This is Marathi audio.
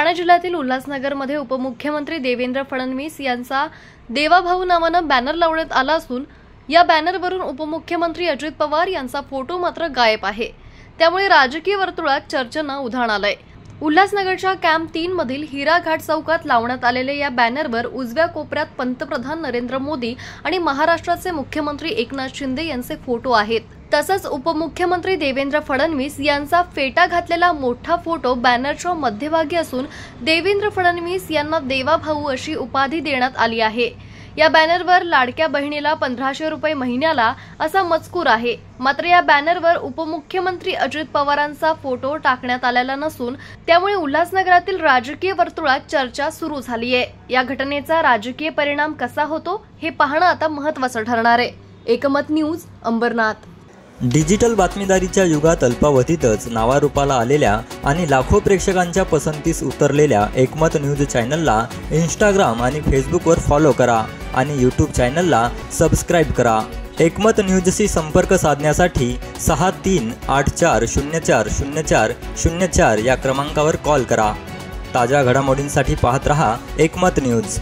ठाणे जिल्ह्यातील उल्हासनगरमध्ये उपमुख्यमंत्री देवेंद्र फडणवीस यांचा देवाभाऊ नावानं बॅनर लावण्यात आला असून या बॅनरवरून उपमुख्यमंत्री अजित पवार यांचा फोटो मात्र गायब आहे। त्यामुळे राजकीय वर्तुळात चर्चेनं उधाण आलंय। उल्हासनगरच्या कॅम्प 3 मधील हिरा घाट चौकात लावण्यात आलेल्या या बॅनरवर उजव्या कोपऱ्यात पंतप्रधान नरेंद्र मोदी आणि महाराष्ट्राचे मुख्यमंत्री एकनाथ शिंदे यांचे फोटो आहेत। तसंच उपमुख्यमंत्री देवेंद्र फडणवीस यांचा फेटा घातलेला मोठा फोटो बॅनरच्या मध्यभागी असून देवेंद्र फडणवीस यांना देवाभाऊ अशी उपाधी देण्यात आली आहे। या बॅनरवर लाडक्या बहिणीला 1500 रुपये महिन्याला असा मजकूर आहे। मात्र या बॅनरवर उपमुख्यमंत्री अजित पवारांचा फोटो टाकण्यात आलेला नसून त्यामुळे उल्हासनगरातील राजकीय वर्तुळात चर्चा सुरू झाली आहे। या घटनेचा राजकीय परिणाम कसा होतो हे पाहणं आता महत्त्वाचं ठरणार आहे। एकमत न्यूज, अंबरनाथ। डिजिटल बातमीदारीच्या युगात अल्पावधीतच नावारूपाला आलेल्या आणि लाखो प्रेक्षकांच्या पसंतीस उतरलेल्या एकमत न्यूज चॅनलला इंस्टाग्राम आणि फेसबुकवर फॉलो करा आणि यूट्यूब चॅनलला सबस्क्राईब करा। एकमत न्यूजशी संपर्क साधण्यासाठी 6384040404 या क्रमांकावर कॉल करा। ताज्या घडामोडींसाठी पाहत रहा एकमत न्यूज।